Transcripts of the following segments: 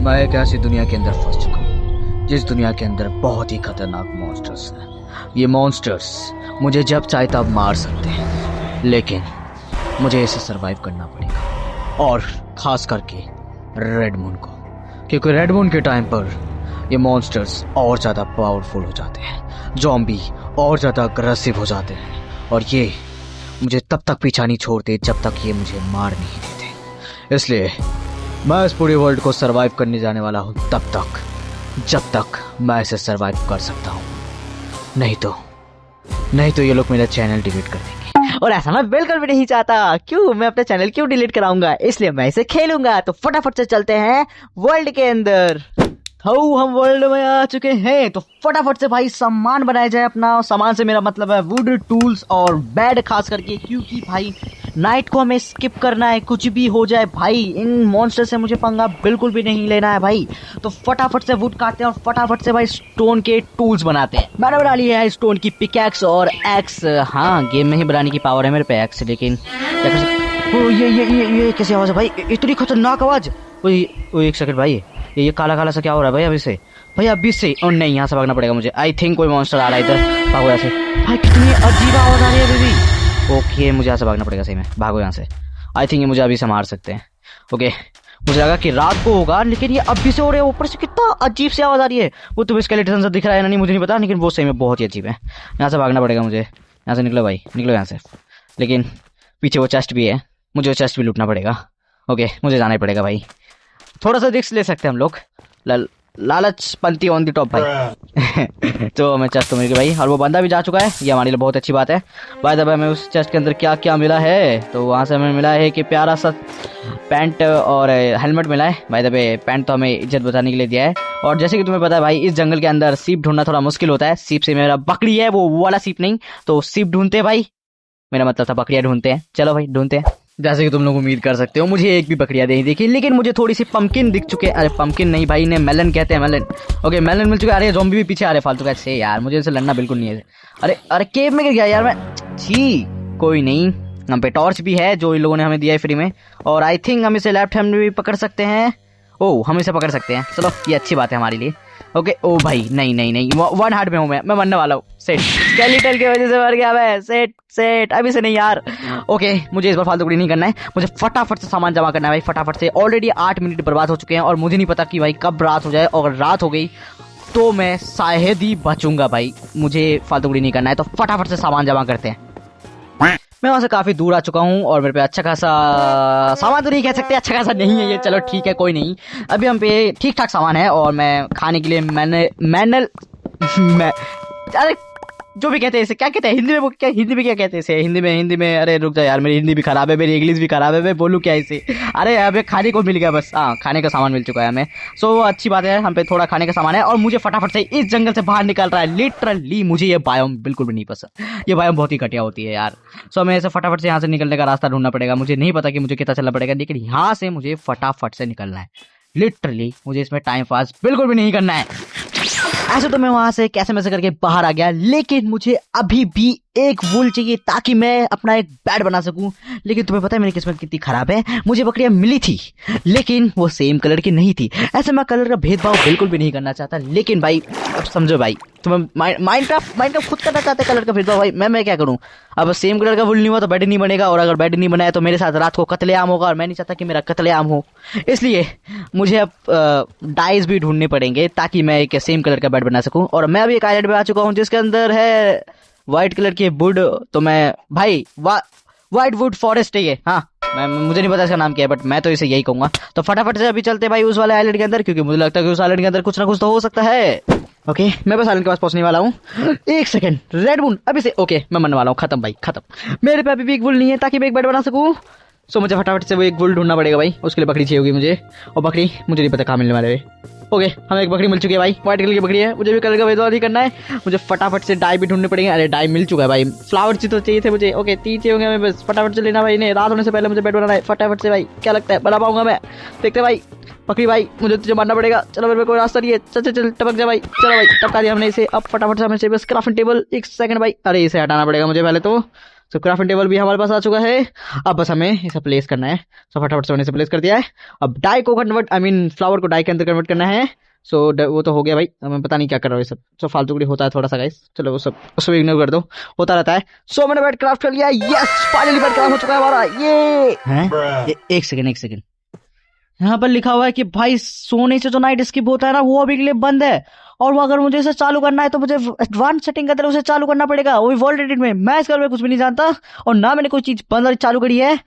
मैं एक ऐसी दुनिया के अंदर फंस चुका हूँ जिस दुनिया के अंदर बहुत ही खतरनाक मॉन्स्टर्स हैं। ये मॉन्स्टर्स मुझे जब चाहे तब मार सकते हैं, लेकिन मुझे इसे सरवाइव करना पड़ेगा, और खास करके रेड मून को, क्योंकि रेड मून के टाइम पर ये मॉन्स्टर्स और ज़्यादा पावरफुल हो जाते हैं, ज़ॉम्बी और ज़्यादा अग्रेसिव हो जाते हैं, और ये मुझे तब तक पीछा नहीं छोड़ते जब तक ये मुझे मार नहीं देते। इसलिए मैं इस पूरे वर्ल्ड को सरवाइव करने जाने वाला हूँ तब तक जब तक मैं इसे सरवाइव कर सकता हूँ, नहीं तो ये लोग मेरा चैनल डिलीट कर देंगे, और ऐसा मैं बिल्कुल भी नहीं चाहता। क्यों, मैं अपना चैनल क्यों डिलीट कराऊंगा, इसलिए मैं इसे खेलूंगा। तो फटाफट से चलते हैं वर्ल्ड के अंदर। हम वर्ल्ड में आ चुके हैं, तो फटाफट से भाई सामान बनाया जाए अपना। सामान से मेरा मतलब है वुड, टूल्स और बेड, खास करके क्योंकि भाई नाइट को हमें स्किप करना है, कुछ भी हो जाए भाई। इन मॉन्स्टर से मुझे पंगा बिल्कुल भी नहीं लेना है भाई। तो फटाफट से वुड काटते हैं और फटाफट से भाई स्टोन के टूल्स बनाते हैं। मैंने बना ली है स्टोन की पिकैक्स और एक्स। हाँ, गेम में ही बनाने की पावर है मेरे पे एक्स, लेकिन ये कैसी आवाज है भाई, इतनी खतरनाक आवाज। एक सेकंड भाई, ये काला काला सा क्या हो रहा है भाई अभी से और नहीं, यहाँ से भागना पड़ेगा मुझे। आई थिंक कोई मॉन्स्टर आ रहा है इधर, भागो यहाँ से भाई। कितनी अजीब आवाज आ रही है अभी भी। ओके, मुझे यहाँ से भागना पड़ेगा सही में, भागो यहाँ से। आई थिंक ये मुझे अभी से मार सकते हैं। ओके, मुझे लगा कि रात को होगा, लेकिन ये अभी से हो रहे हैं। ऊपर से कितना अजीब सी आवाज आ रही है। वो तुम्हें स्केलेटन सा दिख रहा है ना, नहीं मुझे नहीं पता, लेकिन वो सही में बहुत ही अजीब है। यहाँ से भागना पड़ेगा मुझे। यहाँ से निकलो भाई, निकलो यहाँ से। लेकिन पीछे वो चेस्ट भी है, मुझे वो चेस्ट भी लूटना पड़ेगा। ओके, मुझे जाना ही पड़ेगा भाई। थोड़ा सा रिस्क ले सकते हैं हम लोग, लालच पंती ऑन दी टॉप भाई। तो हमें चेस्ट तो मिल गई भाई, और वो बंदा भी जा चुका है, ये हमारे लिए बहुत अच्छी बात है। बाय द वे, हमें उस चेस्ट के अंदर क्या क्या मिला है, तो वहाँ से हमें मिला है कि प्यारा सा पैंट और हेलमेट मिला है। बाय द वे, पैंट तो हमें इज्जत बचाने के लिए दिया है। और जैसे कि तुम्हें पता है भाई, इस जंगल के अंदर सीप ढूंढना थोड़ा मुश्किल होता है। सीप से मेरा बकरी है, वो वाला सीप नहीं, तो सीप ढूंढते हैं भाई, मेरा मतलब था बकरियां ढूंढते हैं। चलो भाई ढूंढते हैं। जैसे कि तुम लोग उम्मीद कर सकते हो, मुझे एक भी बकरियां नहीं दिखी, लेकिन मुझे थोड़ी सी पंपकिन दिख चुके। अरे पंपकिन नहीं भाई, इन्हें मेलन कहते हैं, मेलन। ओके, मेलन मिल चुका है। अरे ज़ॉम्बी भी पीछे आ रहे फालतू कैसे यार, मुझे इनसे लड़ना बिल्कुल नहीं है। अरे केव में गिर गया यार मैं, छी। कोई नहीं, हम पे टॉर्च भी है जो इन लोगों ने हमें दिया है फ्री में, और आई थिंक हम इसे लेफ्ट हैंड में भी पकड़ सकते हैं। ओह, हम इसे पकड़ सकते हैं, चलो ये अच्छी बात है हमारे लिए। ओके, ओ भाई नहीं, वन हार्ट में हूँ मैं मरने वाला हूँ। सेट, स्केलेटन की वजह से मर गया मैं। सेट अभी से नहीं यार। ओके, मुझे इस बार फालतूगिरी नहीं करना है, मुझे फटाफट से सामान जमा करना है भाई, फटाफट से। ऑलरेडी 8 मिनट बर्बाद हो चुके हैं, और मुझे नहीं पता कि भाई कब रात हो जाए, और रात हो गई तो मैं शायद ही बचूंगा भाई। मुझे फालतूगिरी नहीं करना है, तो फटाफट से सामान जमा करते हैं। मैं वहां से काफी दूर आ चुका हूँ, और मेरे पे अच्छा खासा सामान तो नहीं कह सकते, अच्छा खासा नहीं है ये, चलो ठीक है कोई नहीं। अभी हम पे ठीक ठाक सामान है, और मैं खाने के लिए अरे जो भी कहते हैं इसे क्या कहते हैं हिंदी में क्या कहते हैं इसे हिंदी में। अरे रुक जा यार, मेरी हिंदी भी खराब है, मेरी इंग्लिश भी खराब है, मैं बोलूँ क्या इसे। अरे अबे खाने को मिल गया बस, हाँ खाने का सामान मिल चुका है हमें। सो अच्छी बात है, हम पे थोड़ा खाने का सामान है, और मुझे फटाफट से इस जंगल से बाहर निकल रहा है। लिटरली मुझे ये बायोम बिल्कुल भी नहीं पसंद, ये बायोम बहुत ही घटिया होती है यार। सो हमें ऐसे फटाफट से यहाँ से निकलने का रास्ता ढूंढना पड़ेगा। मुझे नहीं पता कि मुझे कितना चलना पड़ेगा, लेकिन यहाँ से मुझे फटाफट से निकलना है। लिटरली मुझे इसमें टाइम पास बिल्कुल भी नहीं करना है। ऐसे तो मैं वहां से कैसे मैसे करके बाहर आ गया, लेकिन मुझे अभी भी एक वूल चाहिए ताकि मैं अपना एक बेड बना सकूं। लेकिन तुम्हें पता है मेरी किस्मत कितनी खराब है, मुझे बकरियां मिली थी, लेकिन वो सेम कलर की नहीं थी। ऐसे मैं कलर का भेदभाव बिल्कुल भी नहीं करना चाहता, लेकिन भाई अब समझो भाई, तुम्हें माइनक्राफ्ट खुद करना चाहते कलर का भेदभाव भाई, मैं क्या करूं। अब सेम कलर का वूल नहीं हुआ तो बेड नहीं बनेगा, और अगर बेड नहीं बनाया तो मेरे साथ रात को कत्लेआम होगा, और मैं नहीं चाहता कि मेरा कत्लेआम हो। इसलिए मुझे अब डाइस भी ढूंढने पड़ेंगे ताकि मैं एक सेम कलर का बेड बना सकूं। और मैं अभी एक आइलैंड पे आ चुका हूं जिसके अंदर है व्हाइट कलर की वुड। तो मैं भाई व्हाइट वुड फॉरेस्ट है ये, हाँ मुझे नहीं पता इसका नाम क्या है, बट मैं तो इसे यही कहूंगा। तो फटाफट से अभी चलते भाई उस वाले आइलैंड के अंदर, क्योंकि मुझे लगता है कि उस आइलैंड के अंदर कुछ ना कुछ तो हो सकता है। ओके, मैं बस आइलैंड के पास पहुंचने वाला हूँ। एक सेकंड, रेड मून अभी से। ओके, मैं मरने वाला हूँ, खत्म भाई खत्म। मेरे पे अभी भी एक वुल नहीं है ताकि मैं एक बेड बना सकूँ। सो मुझे फटाफट से वो एक वुल ढूंढना पड़ेगा भाई, उसके लिए बकरी चाहिए होगी मुझे, और बकरी मुझे नहीं पता कहाँ मिलने वाले है। ओके, हमें एक बकरी मिल चुकी है भाई, व्हाइट कलर की बकरी है। मुझे भी कलर का भेदभाव नहीं करना है, मुझे फटाफट से डाई भी ढूंढने पड़ेंगे। अरे डाई मिल चुका है भाई, फ्लावर तो चाहिए थे मुझे। ओके, 3 चाहिए होंगे हमें, बस फटाफट से लेना भाई, नहीं रात होने से पहले मुझे बेड बनाना है। फटाफट से भाई, क्या लगता है बना पाऊंगा मैं, देखते भाई। बकरी भाई मुझे तुझे मारना पड़ेगा, चलो मेरे पे कोई रास्ता नहीं है। चल टपक जा भाई, चलो भाई टपका दिया हमने इसे। अब फटाफट से हमें बस क्राफ्टिंग टेबल। एक सेकंड भाई, अरे इसे हटाना पड़ेगा मुझे पहले तो। सो क्राफ्टिंग टेबल भी हमारे पास आ चुका है। अब बस हमें इसे प्लेस करना है। सो फटाफट से मैंने इसे प्लेस कर दिया है। अब डाई को कन्वर्ट, आई मीन फ्लावर को डाई के अंदर कन्वर्ट करना है। सो वो तो हो गया भाई, मैं पता नहीं क्या कर रहा हूँ ये सब। सो फालतू होता है थोड़ा सा गाइस, चलो वो सब उसको इग्नोर कर दो, होता रहता है। सो मैंने बेड क्राफ्ट कर लिया। यस, फाइनली बेड क्राफ्ट हो चुका है हमारा। ये है एक सेकंड, एक सेकंड। यहाँ पर लिखा हुआ है कि भाई सोने से जो नाइट स्किप होता है ना, वो अभी के लिए बंद है। और वो अगर मुझे इसे चालू करना है तो मुझे एडवांस सेटिंग के अंदर उसे चालू करना पड़ेगा, वो भी वर्ल्ड एडिट में। मैं इस घर में कुछ भी नहीं जानता और ना मैंने कोई चीज बंद और चालू करी है।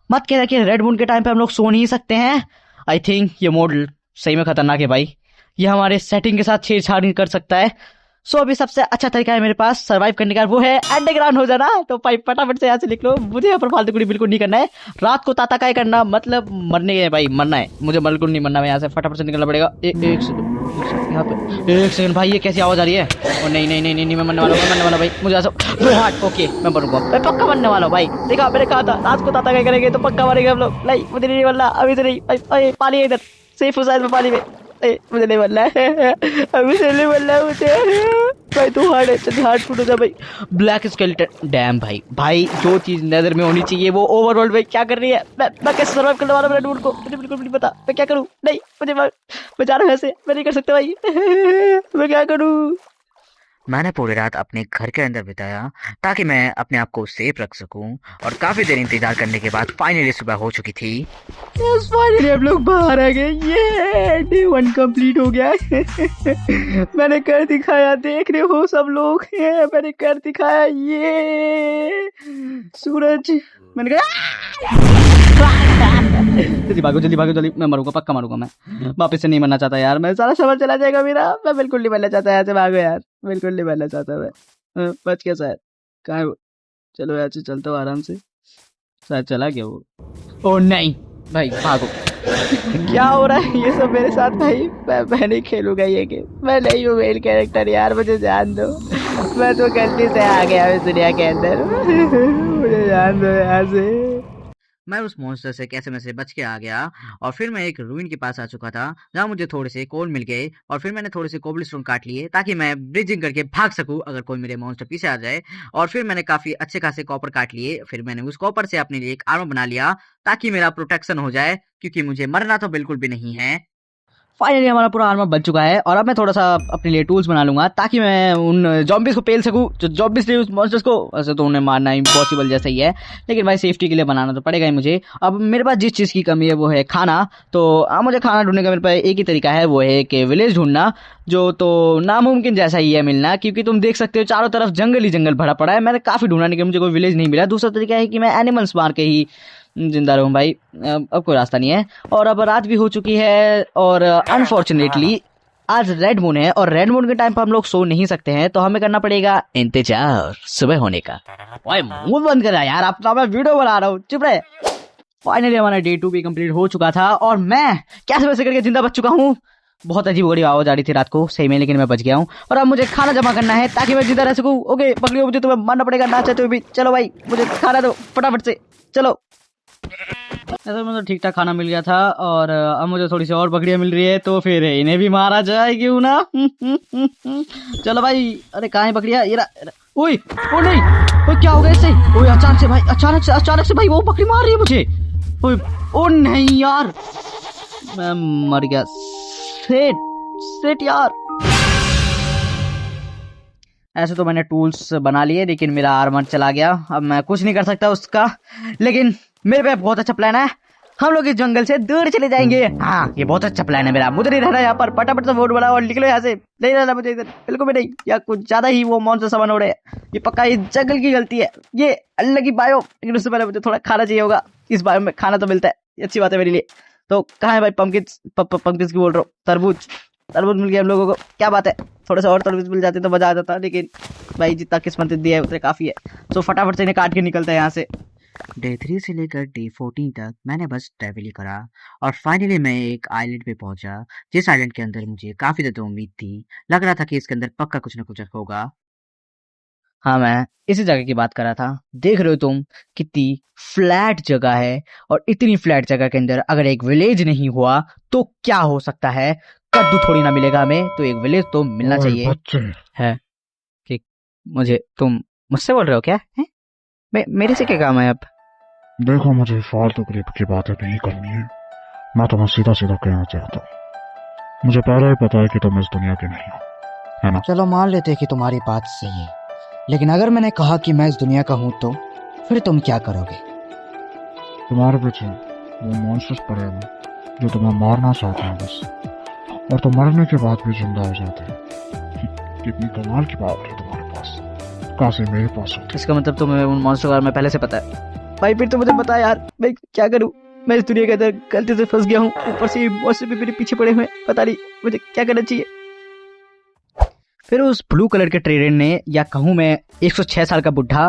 मत कहना कि रेड मून के टाइम पे हम लोग सो नहीं सकते हैं। आई थिंक ये मोड सही में खतरनाक है भाई। ये हमारे सेटिंग के साथ छेड़छाड़ कर सकता है। सो अभी सबसे अच्छा तरीका है मेरे पास सर्वाइव करने का, वो है अंडरग्राउंड हो जाना। तो भाई फटाफट से यहाँ से निकलो, मुझे यहाँ पर फालतू बिल्कुल नहीं करना है। रात को ताता काय करना, मतलब मरने है भाई, मरना है मुझे, बिल्कुल नहीं मरना है। यहाँ से फटाफट से निकलना पड़ेगा। एक सेकंड यहाँ पे, एक सेकंड भाई, ये कैसी आवाज आ रही है? ओ नहीं नहीं नहीं नहीं, मैं मरने वाला हूँ, मैं मरने वाला भाई, मुझे ऐसा दो हार्ट। ओके मैं मरूंगा, मैं पक्का मरने वाला हूँ भाई। देखा मैंने कहा था रात को ताता काय करेंगे तो पक्का मरेंगे हम लोग। नहीं मुझे नहीं मरना अभी तो नहीं भाई। पानी है इधर, सेफ हो शायद मैं पानी में। मुझे नहीं बनना है, अभी से नहीं बनना है मुझे भाई। तू हार्ड है, चल हार्ड फूट हो जा भाई। ब्लैक स्केलेटन, डैम भाई। भाई जो चीज नेदर में होनी चाहिए वो ओवरवर्ल्ड में क्या कर रही है? मैं कैसे सर्वाइव करने वाला हूँ रेड मून को, मुझे बिल्कुल नहीं पता। मैं क्या करूँ? नहीं मुझे मैं जा रहा हूँ ऐसे, मैं नहीं कर सकता भाई। मैं क्या करूँ? मैंने पूरी रात अपने घर के अंदर बिताया ताकि मैं अपने आप को सेफ रख सकूं और काफी देर इंतजार करने के बाद फाइनली सुबह हो चुकी थी। यस फाइनली हम लोग बाहर आ गए। ये डे 1 कंप्लीट हो गया। मैंने कर दिखाया, देख रहे हो सब लोग, मैंने कर दिखाया। ये सूरज, मैंने कहा जल्दी भागो जल्दी भागो जल्दी, मैं मरूंगा पक्का मरूंगा। मैं वापस से नहीं मरना चाहता यार, मैं सारा सफर चला जाएगा मेरा। मैं बिल्कुल नहीं मरना चाहता, यहाँ से भागो यार, बिल्कुल नहीं मरना चाहता मैं। बच गया शायद, कहाँ है वो? चलो यहाँ से चलता हूँ आराम से, शायद चला गया वो। ओ नहीं भाई भागो। क्या हो रहा है ये सब मेरे साथ भाई? मैं नहीं खेलूंगा ये गेम, मैं नहीं हूँ मेन कैरेक्टर यार, मुझे जान दो। मैं तो गलती से आ गया इस दुनिया के अंदर। मुझे जान दो यहाँ से। मैं उस मॉन्स्टर से कैसे मैं से बच के आ गया और फिर मैं एक रूइन के पास आ चुका था जहाँ मुझे थोड़े से कोल मिल गए और फिर मैंने थोड़े से कोबलस्टोन काट लिए ताकि मैं ब्रिजिंग करके भाग सकूं अगर कोई मेरे मॉन्स्टर पीछे आ जाए। और फिर मैंने काफी अच्छे खासे कॉपर काट लिए, फिर मैंने उस कॉपर से अपने लिए एक आर्मर बना लिया ताकि मेरा प्रोटेक्शन हो जाए, क्योंकि मुझे मरना तो बिल्कुल भी नहीं है। फाइनली हमारा पूरा आर्मर बन चुका है और अब मैं थोड़ा सा अपने लिए टूल्स बना लूंगा ताकि मैं उन जॉम्बिस को पेल सकूं, जो जॉम्बिस थे उस मॉन्स्टर्स को। वैसे तो उन्हें मारना इम्पॉसिबल जैसा ही है, लेकिन भाई सेफ्टी के लिए बनाना तो पड़ेगा ही मुझे। अब मेरे पास जिस चीज़ की कमी है वो है खाना। तो मुझे खाना ढूंढने का मेरे पास एक ही तरीका है, वो है कि विलेज ढूंढना, जो तो नामुमकिन जैसा ही है मिलना, क्योंकि तुम देख सकते हो चारों तरफ जंगल ही जंगल भरा पड़ा है। मैंने काफ़ी ढूंढा लेकिन मुझे कोई विलेज नहीं मिला। दूसरा तरीका है कि मैं एनिमल्स मार के ही जिंदा रहूं भाई। अब कोई रास्ता नहीं है और अब रात भी हो चुकी है और अनफॉर्चुनेटली आज रेड मून है और रेड मून के टाइम पर हम लोग सो नहीं सकते हैं, तो हमें करना पड़ेगा इंतजार सुबह होने का। ओए मुंह बंद कर यार, अपना मैं वीडियो बना रहा हूँ, चुप रहे। फाइनली हमारा डे 2 भी कंप्लीट हो चुका था और मैं कैसे वैसे करके जिंदा बच चुका हूँ। बहुत अजीब बड़ी आवाज आ रही थी रात को सही में, लेकिन मैं बच गया हूँ और अब मुझे खाना जमा करना है ताकि मैं जिंदा रह सकूँ। ओके पकड़ियो, मुझे तुम्हें मारना पड़ेगा ना चाहते हुए भी। चलो भाई मुझे खाना दो फटाफट से, चलो। ऐसा मुझे ठीक ठाक खाना मिल गया था और अब मुझे थोड़ी सी और बकरियां मिल रही है, तो फिर इन्हें भी मारा जाए क्यों ना। चलो भाई। अरे कहाँ है बकरियां? ये ओए ओ नहीं, ओए क्या हो गया इससे? ओए अचानक से भाई, अचानक से भाई वो बकरी मार रही है मुझे। ओए ओ नहीं यार, मैं मर गया। सेट यार। ऐसे तो मैंने टूल्स बना लिए लेकिन मेरा आर्मर चला गया, अब मैं कुछ नहीं कर सकता उसका। लेकिन मेरे पे बहुत अच्छा प्लान है, हम लोग इस जंगल से दूर चले जाएंगे। हाँ ये बहुत अच्छा प्लान है मेरा, मुझे नहीं रहना यहाँ पर। फटाफट से वोट बनाओ और निकलो यहाँ से, नहीं रहना मुझे इधर बिल्कुल भी नहीं। या कुछ ज्यादा ही वो मॉन्स्टर सामान हो रहे हैं, ये पक्का इस जंगल की गलती है, ये अल्लाह की बायो। लेकिन उससे पहले मुझे थोड़ा खाना चाहिए होगा, इस बायो में खाना तो मिलता है, ये अच्छी बात है मेरे लिए। तो कहाँ है भाई पंकिन की बोल रहा हूँ, तरबूज मिल गया हम लोगों को, क्या बात है। थोड़े से और तरबूज मिल जाते तो मजा आ जाता, लेकिन भाई जितना किस्मत दिया है उतने काफी है। तो फटाफट से इन्हें काट के निकलता है यहाँ से। डे 3 से लेकर डे 14 तक मैंने बस ट्रैवल ही करा और फाइनली मैं एक आइलैंड पे पहुंचा, जिस आइलैंड के अंदर मुझे काफी ज्यादा उम्मीद थी। लग रहा था कि इसके अंदर पक्का कुछ ना कुछ होगा। हाँ मैं इसी जगह की बात कर रहा था। देख रहे हो तुम कितनी फ्लैट जगह है, और इतनी फ्लैट जगह के अंदर अगर एक विलेज नहीं हुआ तो क्या हो सकता है? कद्दू थोड़ी ना मिलेगा हमें, तो एक विलेज तो मिलना चाहिए। है कि मुझे तुम मुझसे बोल रहे हो क्या है? मेरे से क्या काम है अब? देखो, मुझे फालतू की बातें नहीं करनी है। मैं तुम्हें सीधा सीधा कहना चाहता हूँ, मुझे पहले ही पता है कि तुम इस दुनिया के नहीं हो, है ना? चलो मान लेते हैं कि तुम्हारी बात सही है, लेकिन अगर मैंने कहा कि मैं इस दुनिया का हूँ तो फिर तुम क्या करोगे? तुम्हारे पीछे वो मॉन्स्टर्स पड़े हैं जो तुम्हें मारना चाहते हैं बस, और तुम मरने के बाद भी जिंदा हो जाते हैं। कितनी कमाल की पावर है तुम्हारे पास, काश ये मेरे पास होती। इसका मतलब तुम्हें उन मॉन्स्टर के बारे में पहले से पता है? भाई फिर तो मुझे बता यार, मैं क्या करूं? मैं इस दुनिया के अंदर गलती से फंस गया हूँ, ऊपर से मॉन्स्टर भी मेरे पीछे पड़े हुए हैं, पता नहीं मुझे क्या करना चाहिए। फिर उस ब्लू कलर के ट्रेडर ने, या कहूँ मैं 106 साल का बुढ़ा,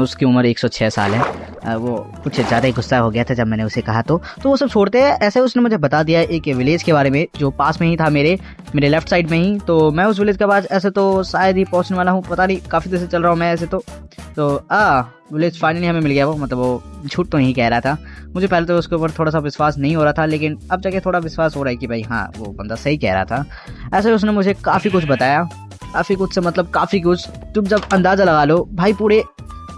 उसकी उम्र 106 साल है, वो कुछ ज़्यादा ही गुस्सा हो गया था जब मैंने उसे कहा तो वो सब छोड़ते हैं। ऐसे उसने मुझे बता दिया एक विलेज के बारे में जो पास में ही था, मेरे लेफ्ट साइड में ही। तो मैं उस विलेज के पास ऐसे तो शायद ही पहुंचने वाला हूँ, पता नहीं, काफ़ी देर से चल रहा हूँ मैं ऐसे तो विलेज फाइनली हमें मिल गया। वो मतलब वो झूठ तो नहीं कह रहा था। मुझे पहले तो उसके ऊपर थोड़ा सा विश्वास नहीं हो रहा था, लेकिन अब जाके थोड़ा विश्वास हो रहा है कि भाई हाँ, वो बंदा सही कह रहा था। ऐसे उसने मुझे काफ़ी कुछ बताया, काफ़ी कुछ से मतलब काफ़ी कुछ। तुम जब अंदाज़ा लगा लो भाई, पूरे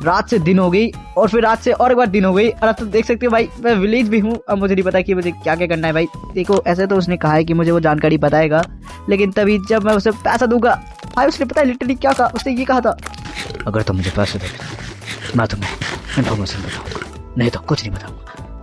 रात से दिन हो गई और फिर रात से और एक बार दिन हो गई, और अब तो देख सकते हो भाई मैं विलेज भी हूँ। अब मुझे नहीं पता कि मुझे क्या क्या करना है भाई। देखो, ऐसे तो उसने कहा है कि मुझे वो जानकारी बताएगा, लेकिन तभी जब मैं उसे पैसा दूंगा भाई, उसने पता है लिटरली क्या कहा? उसने ये कहा था, अगर तुम मुझे पैसे दे मैं तुम्हें इन्फॉर्मेशन बताऊंगा, नहीं तो कुछ नहीं बताऊंगा।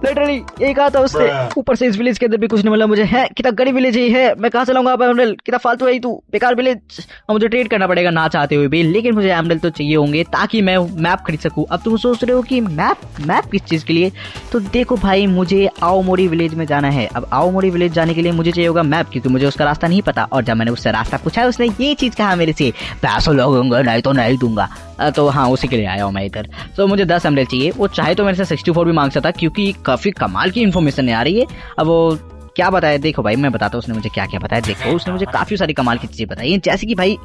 लिटरली यही कहा था उसने। ऊपर से इस विलेज के अंदर भी कुछ नहीं मिला मुझे। है कितना गरीब विलेज ही है, मैं कहाँ से लाऊंगा एमरल्ड? कितना फालतू है तू, बेकार विलेज। और मुझे ट्रेड करना पड़ेगा ना चाहते हुए भी, लेकिन मुझे एमरल्ड तो चाहिए होंगे ताकि मैं मैप खरीद सकूं। अब तुम सोच रहे हो कि मैप किस चीज के लिए? तो देखो भाई, मुझे आओमोरी विलेज में जाना है। अब आओमोरी विलेज जाने के लिए मुझे चाहिए होगा मैप, क्योंकि मुझे उसका रास्ता नहीं पता। और जब मैंने उससे रास्ता पूछा, उसने ये चीज कहा मेरे से, पैसों लगूंगा नहीं तो नहीं दूंगा। तो हाँ, उसी के लिए आया हूँ मैं इधर। तो मुझे 10 एमरल्ड चाहिए। वो चाहे तो मेरे से 64 भी मांग सकता, क्योंकि काफी कमाल की इन्फॉर्मेशन आ रही है। अब वो क्या बताया, देखो भाई मैं बताता हूँ उसने मुझे क्या क्या बताया। देखो, उसने मुझे काफी सारी कमाल की चीजें बताई, जैसे कि भाई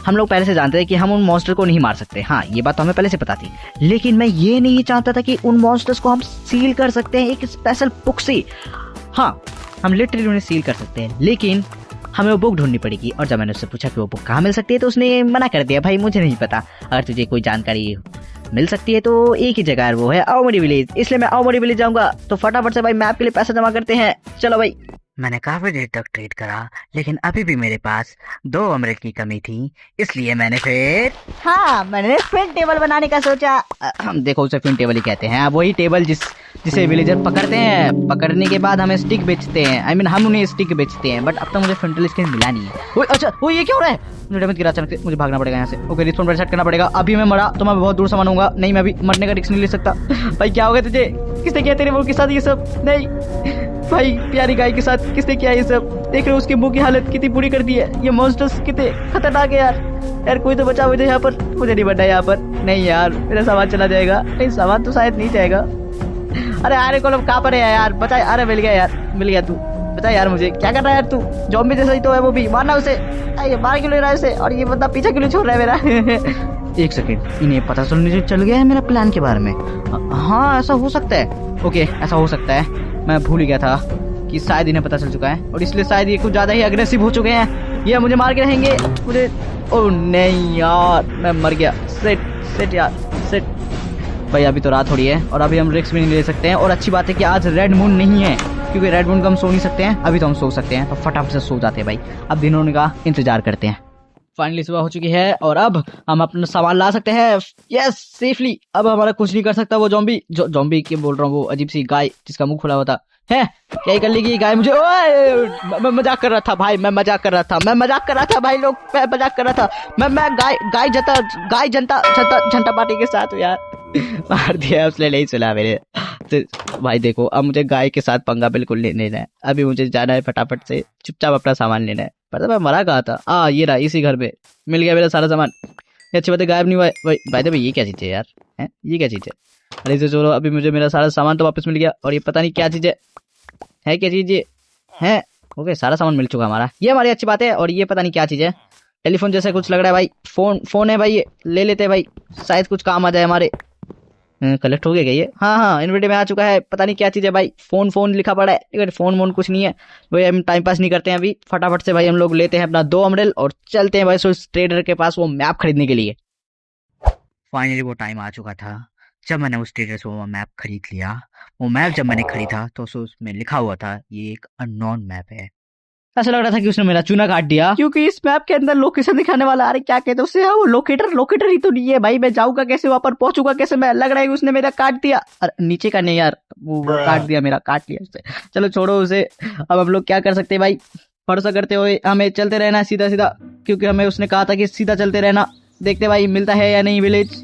हम लोग पहले से जानते थे कि हम उन मॉन्स्टर को नहीं मार सकते। हाँ, ये बात तो हमें पहले से पता थी, लेकिन मैं ये नहीं चाहता था कि उन मॉन्स्टर्स को हम सील कर सकते हैं एक स्पेशल बुक से। हाँ, हम लिटरली उन्हें सील कर सकते हैं, लेकिन हमें वो बुक ढूंढनी पड़ेगी। और जब मैंने उससे पूछा कि वो बुक कहाँ मिल सकती है, तो उसने मना कर दिया, भाई मुझे नहीं पता। अगर तुझे कोई जानकारी मिल सकती है तो एक ही जगह है, वो है आओमोरी विलेज। इसलिए मैं आओमोरी विलेज जाऊंगा। तो फटाफट से भाई मैप के लिए पैसा जमा करते हैं, चलो भाई। मैंने काफी देर तक ट्रेड करा, लेकिन अभी भी मेरे पास 2 एमरल्ड की कमी थी, इसलिए मैंने फिर टेबल बनाने का सोचा। देखो, उसे फिर टेबल ही कहते हैं, वही टेबल जिसे विलेजर पकड़ते हैं। पकड़ने के बाद हमें स्टिक बेचते हैं, आई मीन हम उन्हें स्टिक बेचते हैं। बट अब तक मुझे फिंटल स्किन मिला नहीं है। अच्छा, वो ये क्या हो रहा है? मुझे डैमेज गिरा अचानक से, मुझे भागना पड़ेगा यहाँ से। ओके, रिस्पॉन पर सेट करना पड़ेगा। अभी मैं मरा तो मैं बहुत दूर सामान होऊंगा। नहीं, मैं अभी मरने का रिस्क नहीं ले सकता। भाई क्या हो गया तुझे? किसने किया तेरे मुंह के साथ ये सब? नहीं भाई, प्यारी गाय के साथ किसने किया ये सब? देख रहे हो उसके मुंह की हालत कितनी बुरी कर दी है। ये मॉन्स्टर्स कितने खतरनाक है यार। कोई तो बचा मुझे यहाँ पर। मुझे नहीं बनना यहाँ पर। नहीं यार, मेरा सामान चला जाएगा। नहीं, सामान तो शायद नहीं जाएगा। अरे यार, कोलम कहाँ पर है यार? बचा। अरे मिल गया यार, मिल गया। तू बता यार, मुझे क्या कर रहा है यार? तू ज़ॉम्बी जैसा ही तो है, वो भी मारना उसे। ये मार क्यों ले रहा है उसे? और ये बंदा पीछे क्यों छोड़ रहा है मेरा? एक सेकेंड, इन्हें पता चल गया है मेरा प्लान के बारे में। हाँ, ऐसा हो सकता है। ओके, ऐसा हो सकता है। मैं भूल ही गया था कि शायद इन्हें पता चल चुका है, और इसलिए शायद ये कुछ ज़्यादा ही अग्रेसिव हो चुके हैं। ये मुझे मार के रहेंगे। मुझे ओह नहीं यार, मैं मर गया। सेट यार, सेट। भाई अभी तो रात हो रही है और अभी हम रिस्क भी नहीं ले सकते हैं। और अच्छी बात है कि आज रेड मून नहीं है, क्योंकि रेड मून को हम सो नहीं सकते हैं। अभी तो हम सो सकते हैं, तो फटाफट से सो जाते हैं भाई। अब दिन होने का इंतजार करते हैं। फाइनली सुबह हो चुकी है और अब हम अपना सामान ला सकते हैं, यस, सेफली। अब हमारा कुछ नहीं कर सकता वो जॉम्बी की बोल रहा हूँ, वो अजीब सी गाय जिसका मुंह खुला होता है। क्या ही कर लेगी गाय मुझे? ओए, मैं मजाक कर रहा था भाई, मैं मजाक कर रहा था भाई लोग, मैं मजाक कर रहा था। मैं गाय जनता पार्टी के साथ हूँ यार। मार दिया उसने, नहीं सुना मेरे। तो भाई देखो, अब मुझे गाय के साथ पंगा बिल्कुल नहीं लेना है। अभी मुझे जाना है फटाफट से, चुपचाप अपना सामान लेना है। पता मैं मरा कहा था? ये रहा, इसी घर पे मिल गया मेरा सारा सामान। ये अच्छी बात है, गायब नहीं हुआ है भाई। ये क्या चीज़ है यार? हैं, ये क्या चीज़ है? अरे इसे चलो, अभी मुझे मेरा सारा सामान तो वापस मिल गया। और ये पता नहीं क्या चीज़ है क्या चीज़ ये है? ओके, सारा सामान मिल चुका हमारा, ये हमारी अच्छी बात है। और ये पता नहीं क्या चीज़ है, टेलीफोन जैसा कुछ लग रहा है भाई। फोन है भाई, ये ले लेते हैं भाई, शायद कुछ काम आ जाए हमारे। कलेक्ट हो गया क्या ये? हाँ, इन्वेंटरी में आ चुका है। पता नहीं क्या चीज़ है भाई, फोन लिखा पड़ा है, लेकिन फोन कुछ नहीं है भाई। हम टाइम पास नहीं करते हैं अभी, फटाफट से भाई हम लोग लेते हैं अपना 2 एमरल्ड और चलते हैं भाई उस ट्रेडर के पास वो मैप खरीदने के लिए। फाइनली वो टाइम आ चुका था जब मैंने उस ट्रेडर से वो मैप खरीद लिया। वो मैप जब मैंने खरीदा तो उसमें लिखा हुआ था ये एक अननोन मैप है। ऐसा लग रहा था कि उसने मेरा चूना काट दिया, क्योंकि इस मैप के अंदर लोकेशन दिखाने वाला, अरे क्या कहते हैं उसे, वो लोकेटर ही तो नहीं है भाई। मैं जाऊंगा कैसे, वहां पर पहुंचूंगा कैसे? मैं लग रहा है कि उसने मेरा काट दिया। अरे नीचे का नहीं यार, वो काट दिया, मेरा काट लिया उससे। चलो छोड़ो उसे, अब हम लोग क्या कर सकते हैं भाई। भरोसा करते हुए हमें चलते रहना है सीधा सीधा, क्योंकि हमें उसने कहा था कि सीधा चलते रहना। देखते भाई मिलता है या नहीं विलेज,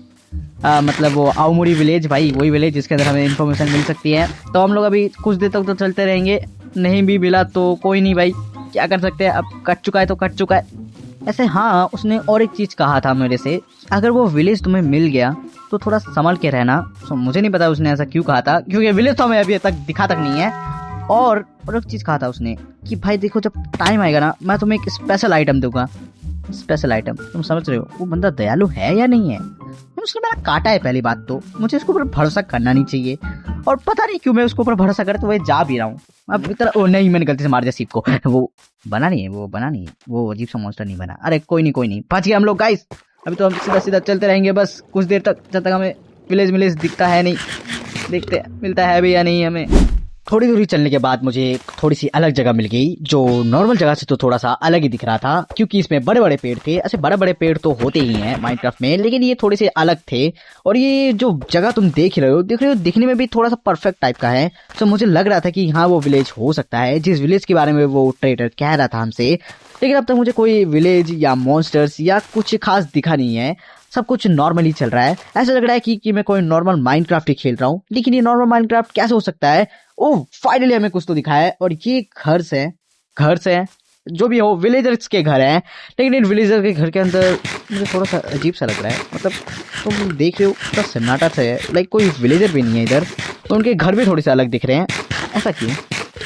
मतलब वो आउमुरी विलेज भाई, वही विलेज जिसके अंदर हमें इन्फॉर्मेशन मिल सकती है। तो हम लोग अभी कुछ देर तक तो चलते रहेंगे, नहीं भी मिला तो कोई नहीं भाई, क्या कर सकते हैं, अब कट चुका है तो कट चुका है। ऐसे हाँ, उसने और एक चीज कहा था मेरे से, अगर वो विलेज तुम्हें मिल गया तो थोड़ा संभल के रहना। तो मुझे नहीं पता उसने ऐसा क्यों कहा था, क्योंकि विलेज तो हमें अभी तक दिखा तक नहीं है। और एक चीज कहा था उसने कि भाई देखो जब टाइम आएगा ना, मैं तुम्हें एक स्पेशल आइटम दूंगा। स्पेशल आइटम, तुम समझ रहे हो वो बंदा दयालु है या नहीं है? उसने मेरा काटा है, पहली बात तो मुझे उसके ऊपर भरोसा करना नहीं चाहिए, और पता नहीं क्यों मैं उसके ऊपर भरोसा कर तो वह जा भी रहा हूँ। अब इतना ओ नहीं, मैंने गलती से मार दिया सीप को। वो बना नहीं है, वो अजीब सा मॉन्स्टर नहीं बना। अरे कोई नहीं, बच गए हम लोग गाइस। अभी तो हम सीधा सीधा चलते रहेंगे बस कुछ देर तक, जब तक हमें विलेज दिखता है नहीं। देखते मिलता है भी या नहीं हमें। थोड़ी दूरी चलने के बाद मुझे थोड़ी सी अलग जगह मिल गई, जो नॉर्मल जगह से तो थोड़ा सा अलग ही दिख रहा था, क्योंकि इसमें बड़े बड़े पेड़ थे। ऐसे बड़े बड़े पेड़ तो होते ही हैं माइनक्राफ्ट में, लेकिन ये थोड़े से अलग थे। और ये जो जगह तुम देख रहे हो दिखने में भी थोड़ा सा परफेक्ट टाइप का है। तो मुझे लग रहा था कि हाँ वो विलेज हो सकता है, जिस विलेज के बारे में वो ट्रेडर कह रहा था हमसे। लेकिन अब तक मुझे कोई विलेज या मॉन्स्टर्स या कुछ खास दिखा नहीं है, सब कुछ नॉर्मली चल रहा है। ऐसा लग रहा है कि मैं कोई नॉर्मल माइनक्राफ्ट ही खेल रहा हूँ, लेकिन ये नॉर्मल माइनक्राफ्ट कैसे हो सकता है? ओह फाइनली हमें कुछ तो दिखा है, और ये घर से जो भी हो विलेजर्स के घर हैं। लेकिन इन विलेजर के घर के अंदर मुझे थोड़ा सा अजीब सा लग रहा है, मतलब तुम देख रहे हो पूरा सन्नाटा सा है, लाइक कोई विलेजर भी नहीं है इधर। तो उनके घर भी थोड़े से अलग दिख रहे हैं, ऐसा क्यों?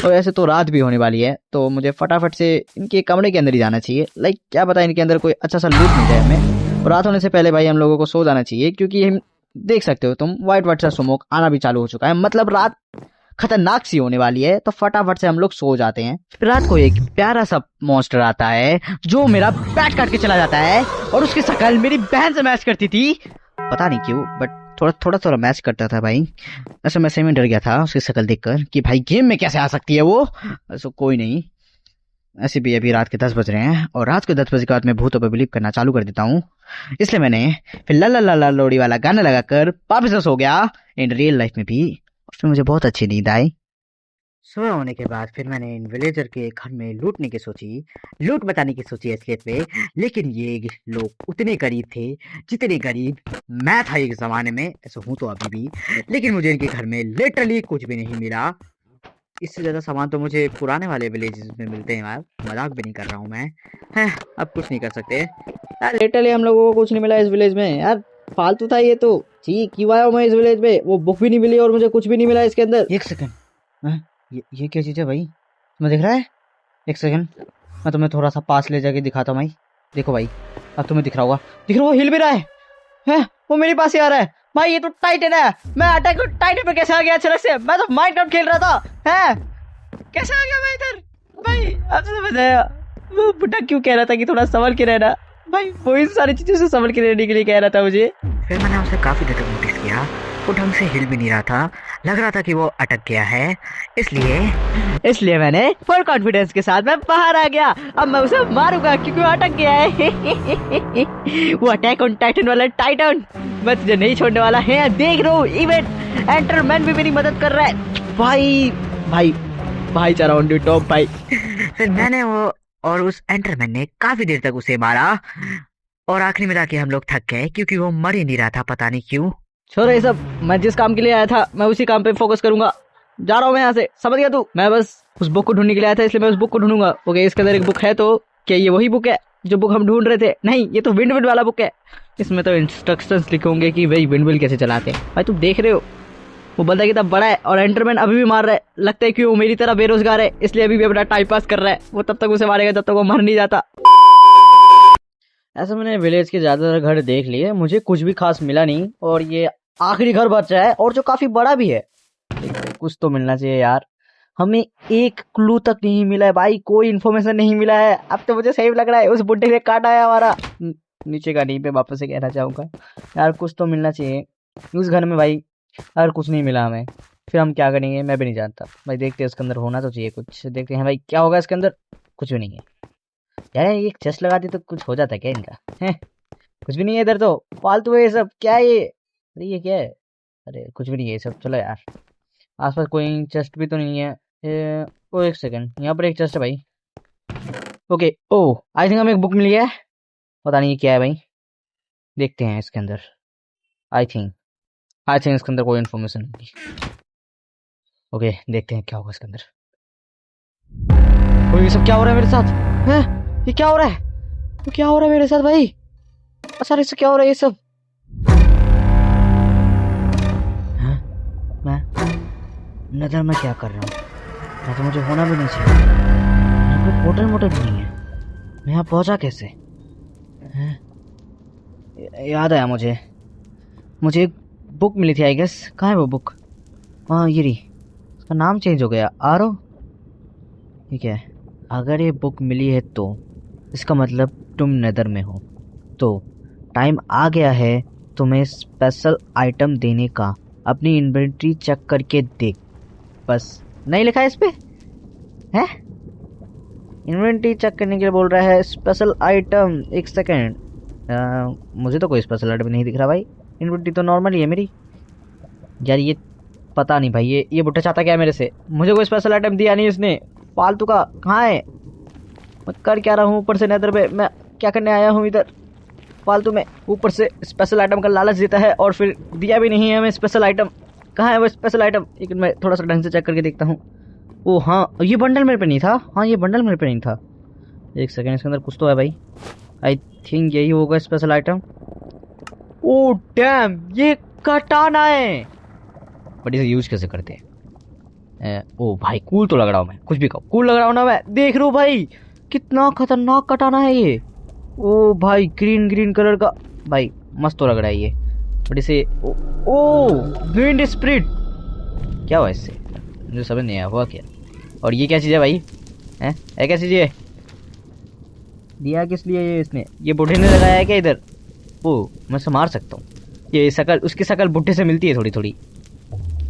और ऐसे तो रात भी होने वाली है, तो मुझे फटाफट से इनके कमरे के अंदर ही जाना चाहिए। लाइक क्या पता इनके अंदर कोई अच्छा सा लूट मिल जाए हमें। और रात होने से पहले भाई हम लोगों को सो जाना चाहिए, क्योंकि हम देख सकते हो तुम वाइट सा स्मोक आना भी चालू हो चुका है, मतलब रात खतरनाक सी होने वाली है। तो फटाफट से हम लोग सो जाते हैं। फिर रात को एक प्यारा सा मॉन्स्टर आता है जो मेरा पैट काट के चला जाता है, और उसकी शक्ल मेरी बहन से मैच करती थी, पता नहीं क्यों, बट थोड़ा मैच करता था भाई। ऐसे मैं सही में डर गया था उसकी शक्ल देखकर कि भाई गेम में कैसे आ सकती है वो। ऐसा कोई नहीं, ऐसे भी अभी रात के 10 बज रहे हैं, और रात के 10 बजे के बाद मैं भूतों पर बिलीव करना चालू कर देता हूँ। इसलिए मैंने फिर ला ला ला ला लोड़ी वाला गाना लगाकर वापस से सो गया इन रियल लाइफ में भी। उसमें मुझे बहुत अच्छी नींद आई। सोया होने के बाद फिर मैंने इन विलेजर के घर में लूट बताने की सोची असलियत में। लेकिन ये लोग उतने गरीब थे जितने गरीब मैं था एक जमाने में, ऐसा हूँ तो अभी भी। लेकिन मुझे इनके घर में लिटरली कुछ भी नहीं मिला। इससे ज्यादा सामान तो मुझे पुराने वाले विलेजेस में मिलते हैं यार, मजाक भी नहीं कर रहा हूँ मैं। है अब कुछ नहीं कर सकते यार, लिटरली हम लोगों को कुछ नहीं मिला इस विलेज में यार, फालतू था ये तो। जी क्यों आया हूँ मैं इस विलेज में, वो बुक भी नहीं मिली और मुझे कुछ भी नहीं मिला इसके अंदर। एक सेकंड, ये क्या चीज है भाई, तुम्हें दिख रहा है? एक सेकंड, मैं तुम्हें थोड़ा सा पास ले जाके दिखाता हूँ भाई। देखो भाई, अब तुम्हें दिख रहा होगा, वो हिल भी रहा है, वो मेरे पास ही आ रहा है भाई। ये तो टाइटन है, मैं अटैक टाइटन पे कैसे आ गया अचानक से? मैं तो माइनक्राफ्ट खेल रहा था, है कैसे आ गया मैं इधर भाई? अब तो समझ आया वो बुढ़ा क्यों कह रहा था कि थोड़ा संभल के रहना भाई, वो इन सारी चीजों से संभल के रहने के लिए कह रहा था मुझे। फिर मैंने उसे काफी देर तक नोटिस किया, वो ढंग से हिल भी नहीं रहा था, लग रहा था कि वो अटक गया है। इसलिए मैंने फुल कॉन्फिडेंस के साथ मैं बाहर आ गया। अब मैं उसे मारूंगा क्योंकि वो अटक गया है। वो अटैक ऑन टाइटन वाला टाइटन, मैं तुझे नहीं छोड़ने वाला है। देख रहा हूँ इवेंट एंटरमैन भी मेरी मदद कर रहा है भाई भाईचारा ऑन द टॉप भाई। फिर मैंने वो और उस एंटरमैन ने काफी देर तक उसे मारा, और आखिरी में जाके हम लोग थक गए क्योंकि वो मर ही नहीं रहा था, पता नहीं क्यों। छोड़ो ये सब, मैं जिस काम के लिए आया था मैं उसी काम पे फोकस करूंगा। जा रहा हूँ मैं यहाँ से, समझ गया तू? मैं बस उस बुक को ढूंढने के लिए आया था, इसलिए मैं उस बुक को ढूंढूंगा। ओके, इसके अंदर एक बुक है, तो क्या ये वही बुक है जो बुक हम ढूंढ रहे थे? नहीं, ये तो विंडमिल वाला बुक है। इसमें तो इंस्ट्रक्शंस लिखे होंगे कि भाई विंडमिल कैसे चलाते हैं। भाई तुम देख रहे हो वो बंदा कितना बड़ा है, और एंटरमैन अभी भी मार रहा है। लगता है कि वो मेरी तरह बेरोजगार है, इसलिए अभी भी अपना टाइम पास कर रहा है। वो तब तक उसे मारेगा जब तक वो मर नहीं जाता। ऐसा मैंने विलेज के ज्यादातर घर देख लिए, मुझे कुछ भी खास मिला नहीं, और ये आखिरी घर बचा है, और जो काफी बड़ा भी है। कुछ तो मिलना चाहिए यार, हमें एक क्लू तक नहीं मिला है भाई, कोई इन्फॉर्मेशन नहीं मिला है। अब तो मुझे सही लग रहा है उस बुड्ढे ने काटा है हमारा। नीचे का नहीं पे वापस से कहना चाहूँगा यार कुछ तो मिलना चाहिए उस घर में भाई। अगर कुछ नहीं मिला हमें फिर हम क्या करेंगे मैं भी नहीं जानता भाई। देखते हैं इसके अंदर होना तो चाहिए कुछ, देखते हैं भाई क्या होगा इसके अंदर। कुछ भी नहीं है यार, ये चेस्ट लगा दी तो कुछ हो जाता है क्या इनका है? कुछ भी नहीं है इधर तो, फालतू है ये सब। क्या है ये? अरे ये क्या है? अरे कुछ भी नहीं है ये सब। चलो यार आसपास कोई चेस्ट भी तो नहीं है। ओ एक सेकंड, यहाँ पर एक चेस्ट है भाई। ओके ओ आई थिंक हमें एक बुक मिली है, पता नहीं ये क्या है भाई। देखते हैं इसके अंदर। आई थिंक इसके अंदर कोई इन्फॉर्मेशन होगी। ओके देखते हैं क्या होगा इसके अंदर। ये सब क्या हो रहा है मेरे साथ? हैं? ये क्या हो रहा है? ये क्या हो रहा है मेरे साथ भाई? अच्छा इससे क्या हो रहा है ये सब? हैं? मैं नजर में क्या कर रहा हूँ? मैं तो मुझे होना भी नहीं चाहिए। यहाँ पे पोर्टल मोटर भी नहीं है। मैं यहाँ पहुंचा कैसे? हैं? याद आया मुझे एक बुक मिली थी आई गेस। कहाँ है वो बुक? हाँ ये रही। उसका नाम चेंज हो गया, आरो। ठीक है, अगर ये बुक मिली है तो इसका मतलब तुम नेदर में हो, तो टाइम आ गया है तुम्हें स्पेशल आइटम देने का। अपनी इन्वेंट्री चेक करके देख। बस नहीं लिखा है इस पे है? इन्वेंट्री चेक करने के लिए बोल रहा है स्पेशल आइटम। एक सेकेंड, मुझे तो कोई स्पेशल आइटम नहीं दिख रहा भाई। इन्वेंट्री तो नॉर्मल ही है मेरी। यार ये पता नहीं भाई, ये बुट्टा चाहता क्या है मेरे से? मुझे कोई स्पेशल आइटम दिया नहीं इसने, फालतू का। कहाँ है? मैं कर क्या रहा हूँ ऊपर से नेदर पे? मैं क्या करने आया हूँ इधर फालतू में? ऊपर से स्पेशल आइटम का लालच देता है और फिर दिया भी नहीं है हमें स्पेशल आइटम। कहाँ है वो स्पेशल आइटम? एक मैं थोड़ा सा ढंग से चेक करके देखता हूँ। ओ हाँ, ये बंडल मेरे पे नहीं था। हाँ ये बंडल मेरे पे नहीं था। एक सेकेंड, इसके अंदर कुछ तो है भाई। आई थिंक यही होगा स्पेशल आइटम। ओ डैम, ये कटाना है। बट इसे यूज कैसे करते हैं? ओ भाई कूल तो लग रहा हूँ मैं, कुछ भी कहो कूल लग रहा हूँ ना मैं। देख रहा हूँ भाई कितना खतरनाक कटाना है ये। ओ भाई ग्रीन कलर का भाई, मस्त तो लग रहा है ये। बट इसे ओ विंड स्प्रिट, क्या हुआ इससे? मुझे समझ नहीं आया हुआ क्या। और ये क्या चीज़ है भाई? हैं? क्या चीज़ है? दिया किस लिए ये इसने? ये बुढ़े ने लगाया है क्या इधर? ओ मैं इसे मार सकता हूँ। ये शकल, उसकी शकल बुढ़े से मिलती है थोड़ी थोड़ी,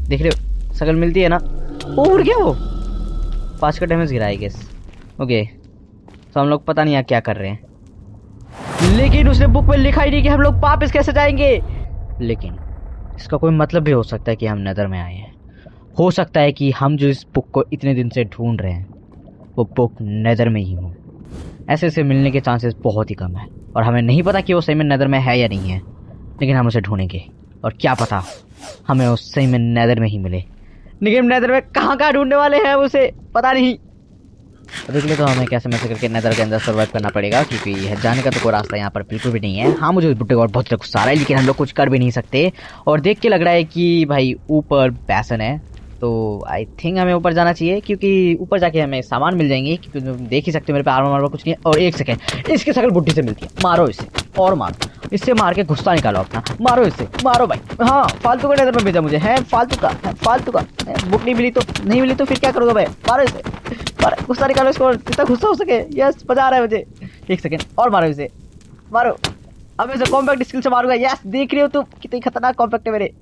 देख रहे हो? शकल मिलती है ना। और क्या वो 5 का डैमेज गिरा है गेस। ओके तो हम लोग पता नहीं यहाँ क्या कर रहे हैं, लेकिन उसने बुक में लिखा ही नहीं कि हम लोग वापस कैसे जाएंगे। लेकिन इसका कोई मतलब भी हो सकता है कि हम नेदर में आए हैं। हो सकता है कि हम जो इस बुक को इतने दिन से ढूंढ रहे हैं वो बुक नेदर में ही हो। ऐसे मिलने के चांसेस बहुत ही कम है और हमें नहीं पता कि वो सही में नेदर में है या नहीं है, लेकिन हम उसे ढूंढेंगे और क्या पता हमें उस सही में नेदर में ही मिले। लेकिन नेदर में कहाँ ढूंढने वाले हैं उसे पता नहीं। अभी के लिए तो हमें कैसे मैसे करके नेदर के अंदर सर्वाइव करना पड़ेगा, क्योंकि यह जाने का तो कोई रास्ता यहाँ पर बिल्कुल भी नहीं है। हाँ मुझे उस बुट्टे को बहुत गुस्सा आ रहा है, लेकिन हम लोग कुछ कर भी नहीं सकते। और देख के लग रहा है कि भाई ऊपर बैसन है, तो आई थिंक हमें ऊपर जाना चाहिए, क्योंकि ऊपर जाके हमें सामान मिल जाएंगे। क्योंकि तुम देख ही सकते हो मेरे पे आर्मर कुछ नहीं है। और एक सेकंड, इसकी शकल बुड्ढी से मिलती है। मारो इसे और मारो, इससे मार के गुस्सा निकालो अपना। मारो इसे, मारो भाई। हाँ फालतू का नेदर में भेजा मुझे है, फालतू का बुक नहीं मिली तो फिर क्या करोगे भाई? मारो इसे, मारो, गुस्सा निकालो इसको जितना गुस्सा हो सके। यस मजा आ रहा है मुझे। एक सेकंड और मारो इसे, मारो। अब इसे कॉम्पैक्ट स्किल से मारूंगा। यस देख रही हो तुम कितनी खतरनाक कॉम्पैक्ट है मेरे।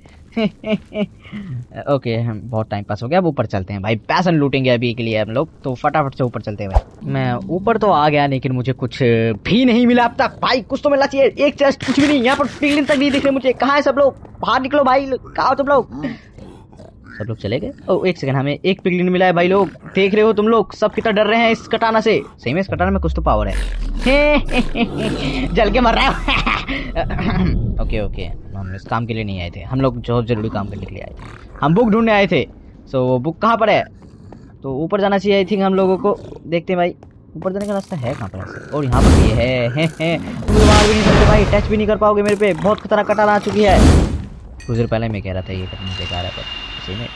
ओके हम बहुत टाइम पास हो गया, अब ऊपर चलते हैं भाई। पैसन लूटेंगे अभी के लिए हम लोग, तो फटाफट से ऊपर चलते हैं भाई। मैं ऊपर तो आ गया, लेकिन मुझे कुछ भी नहीं मिला अब तक भाई। कुछ तो मिलना चाहिए। एक चेस्ट, कुछ भी नहीं। यहाँ पर पिगलिन तक नहीं दिख रहे मुझे। कहाँ है सब लोग? बाहर निकलो भाई, कहाँ हो तुम लोग? सब लोग चले गए। ओ एक सेकंड, हमें एक पिगलिन मिला है भाई। लोग देख रहे हो तुम लोग सब कितना डर रहे हैं इस कटाना से। सही में इस कटाना में कुछ तो पावर है। जल के मर रहा है। ओके हम इस काम के लिए नहीं आए थे, हम लोग जो जरूरी काम करने के लिए आए थे। हम बुक ढूंढने आए थे। सो वो बुक कहाँ पर है? तो ऊपर जाना चाहिए आई थिंक हम लोगों को। देखते हैं भाई ऊपर जाने का रास्ता है कहाँ पर। और यहाँ पर भी है। तुम मार भी नहीं सकते भाई, टच भी नहीं कर पाओगे मेरे पे। बहुत खतरनाक कटाना आ चुकी है। कुछ देर पहले मैं कह रहा था ये करने बेकार है, पर सही में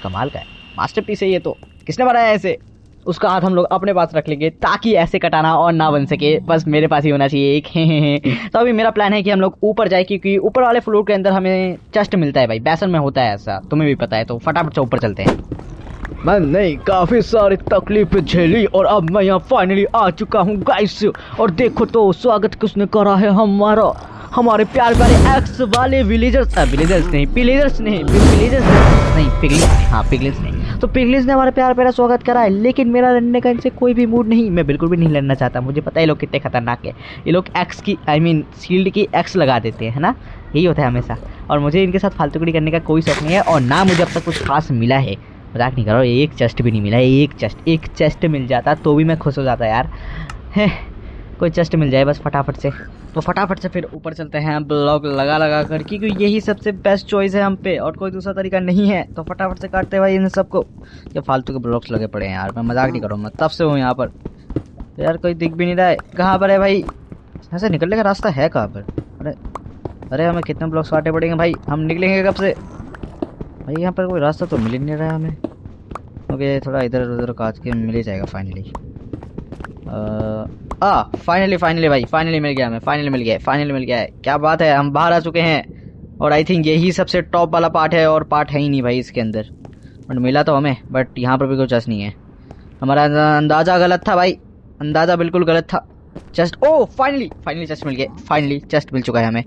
कमाल का है, मास्टरपीस है ये तो। किसने बनाया ऐसे? उसका हाथ हम लोग अपने पास रख लेंगे ताकि ऐसे कटाना और ना बन सके। बस मेरे पास ही होना चाहिए एक। तो अभी मेरा प्लान है कि हम लोग ऊपर जाए, क्योंकि ऊपर वाले फ्लोर के अंदर हमें चेस्ट मिलता है भाई। बैसन में होता है ऐसा, तुम्हें भी पता है। तो फटाफट से ऊपर चलते हैं। मैंने काफी सारी तकलीफें झेली और अब मैं यहाँ फाइनली आ चुका हूँ गाइस। और देखो तो स्वागत किसने करा है हमारा, हमारे प्यार प्यारे एक्स वाले विलेजर्स नहीं पिलेजर्स नहीं पिगलिस नहीं, तो पिगलिस ने हमारा प्यार प्यारा स्वागत करा है। लेकिन मेरा लड़ने का इनसे कोई भी मूड नहीं, मैं बिल्कुल भी नहीं लड़ना चाहता। मुझे पता है ये लोग कितने खतरनाक है। ये लोग एक्स की शील्ड की एक्स लगा देते हैं ना, यही होता है हमेशा। और मुझे इनके साथ फालतूगिरी करने का कोई शौक नहीं है और ना मुझे अब तक कुछ खास मिला है। मजाक नहीं कर रहा हूँ, एक चेस्ट भी नहीं मिला है। एक चेस्ट मिल जाता तो भी मैं खुश हो जाता यार। है कोई चेस्ट मिल जाए बस फटाफट से। तो फटाफट से फिर ऊपर चलते हैं ब्लॉक लगा कर, क्योंकि यही सबसे बेस्ट चॉइस है हम पे और कोई दूसरा तरीका नहीं है। तो फटाफट से काटते भाई इन सबको। ये फालतू के ब्लॉक्स लगे पड़े हैं यार, मैं मजाक नहीं कर रहा हूँ, मैं तब से हूँ यहाँ पर यार। कोई दिख भी नहीं रहा है, कहाँ पर है भाई? ऐसे निकलने का रास्ता है कहाँ पर? अरे हमें कितने ब्लॉक्स काटने पड़ेंगे भाई, हम निकलेंगे कब से भाई? यहाँ पर कोई रास्ता तो मिल ही नहीं रहा है हमें। ओके थोड़ा इधर उधर काट के मिल ही जाएगा फाइनली। फाइनली भाई, फाइनली मिल गया हमें, फाइनली मिल गया है। क्या बात है, हम बाहर आ चुके हैं। और आई थिंक यही सबसे टॉप वाला पार्ट है, और पार्ट है ही नहीं भाई इसके अंदर। बट मिला तो हमें, बट यहाँ पर भी कोई चेस्ट नहीं है। हमारा अंदाज़ा गलत था भाई, अंदाज़ा बिल्कुल गलत था। चेस्ट, ओ फाइनली चेस्ट मिल गया, फाइनली चेस्ट मिल चुका है हमें।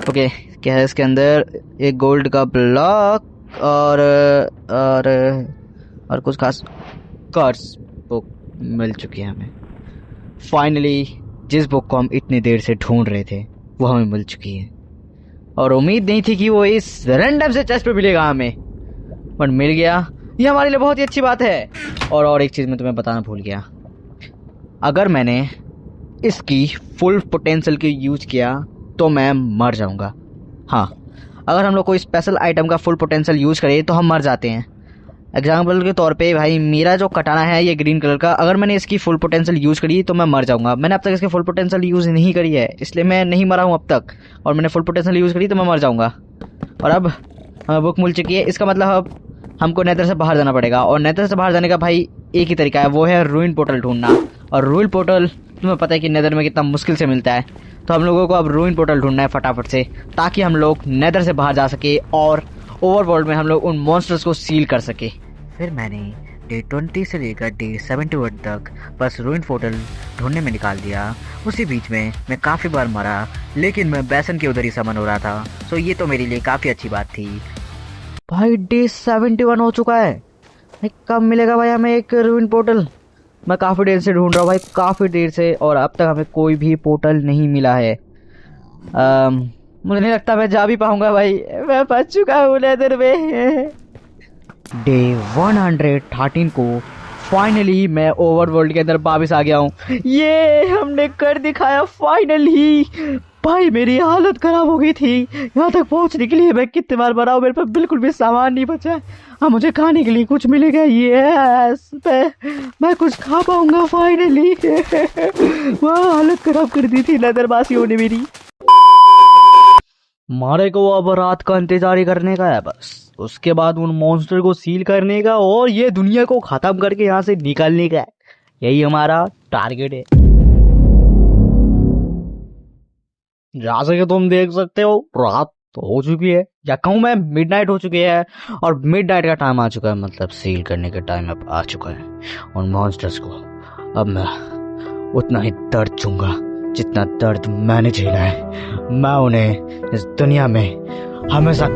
ओके क्या है इसके अंदर? एक गोल्ड का ब्लॉक और कुछ खास कार्ड्स बुक मिल चुकी है हमें। फाइनली जिस बुक को हम इतनी देर से ढूंढ रहे थे वो हमें मिल चुकी है। और उम्मीद नहीं थी कि वो इस रैंडम से चेस्ट पे मिलेगा हमें, बट मिल गया। ये हमारे लिए बहुत ही अच्छी बात है। और एक चीज़ मैं तुम्हें बताना भूल गया, अगर मैंने इसकी फुल पोटेंशियल की यूज किया तो मैं मर जाऊंगा। हाँ, अगर हम लोग कोई स्पेशल आइटम का फुल पोटेंशियल यूज करें तो हम मर जाते हैं। एग्जाम्पल के तौर पे भाई मेरा जो कटाना है ये ग्रीन कलर का, अगर मैंने इसकी फुल पोटेंशियल यूज़ करी तो मैं मर जाऊंगा। मैंने अब तक इसकी फुल पोटेंशियल यूज़ नहीं करी है, इसलिए मैं नहीं मरा हूँ अब तक। और मैंने फुल पोटेंशियल यूज़ करी तो मैं मर जाऊंगा। और अब हमें बुक मिल चुकी है, इसका मतलब अब हमको नेदर से बाहर जाना पड़ेगा। और नेदर से बाहर जाने का भाई एक ही तरीका है, वो है रूइन पोर्टल ढूंढना। और रूइन पोर्टल तुम्हें पता है कि नेदर में कितना मुश्किल से मिलता है। तो हम लोगों को अब रूइन पोर्टल ढूंढना है फटाफट से, ताकि हम लोग नेदर से बाहर जा सके और ओवरवर्ल्ड में हम लोग उन मॉन्स्टर्स को सील कर सके। फिर मैंने डे 20 से लेकर डे 71 तक बस रूइन पोर्टल ढूंढने में निकाल दिया। उसी बीच में मैं काफ़ी बार मरा, लेकिन मैं बैसन के उधर ही समन हो रहा था। सो ये तो मेरे लिए काफ़ी अच्छी बात थी। भाई डे 71 हो चुका है भाई, कब मिलेगा भाई हमें एक रूइन पोर्टल? मैं काफ़ी देर से ढूंढ रहा हूँ भाई, काफ़ी देर से, और अब तक हमें कोई भी पोर्टल नहीं मिला है। मुझे नहीं लगता मैं जा भी पाऊंगा भाई, मैं फंस चुका हूँ नेदर में। डे 113 को फाइनली मैं ओवरवर्ल्ड के अंदर वापस आ गया हूँ। ये हमने कर दिखाया फाइनली। भाई मेरी हालत खराब हो गई थी यहाँ तक पहुँचने के लिए। मैं कितने बार मरा हूँ, मेरे पास बिल्कुल भी सामान नहीं बचा। हाँ मुझे खाने के लिए कुछ मिलेगा, यस मैं कुछ खा पाऊंगा फाइनली। वहाँ हालत खराब कर दी थी नेदरवासियों ने मेरी। मारे को अब रात का इंतजार ही करने का है बस, उसके बाद उन मॉन्स्टर को सील करने का और ये दुनिया को खत्म करके यहाँ से निकलने का है। यही हमारा टारगेट है। जैसे कि तुम देख सकते हो रात तो हो चुकी है, या कहूँ मैं मिडनाइट हो चुकी है। और मिडनाइट का टाइम आ चुका है, मतलब सील करने का टाइम अब आ चुका है उन मॉन्स्टर्स को। अब मैं उतना ही दर्द दूंगा जितना दर्द मैंने झेला है। मैं उन्हें इस दुनिया में हमेशा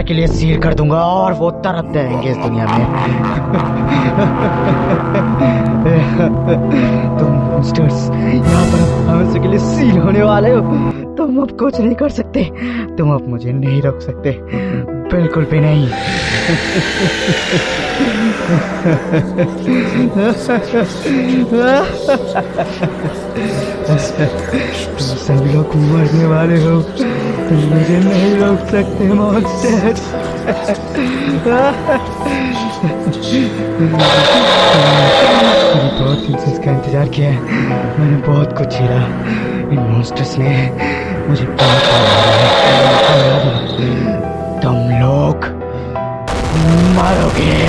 के लिए सील कर दूंगा और वो तड़पते रहेंगे इस दुनिया में। तुम मॉन्स्टर्स यहाँ पर हमेशा के लिए सील होने वाले हो। तुम अब कुछ नहीं कर सकते, तुम अब मुझे नहीं रोक सकते, बिल्कुल भी नहीं। तुम सभी लोग मरने वाले हो, तुम मुझे नहीं रोक सकते मॉन्स्टर्स। मैंने बहुत दिन से इसका इंतजार किया है, मैंने बहुत कुछ झेला। इन मॉन्स्टर्स ने मुझे बहुत मारा है। तुम लोग मरोगे।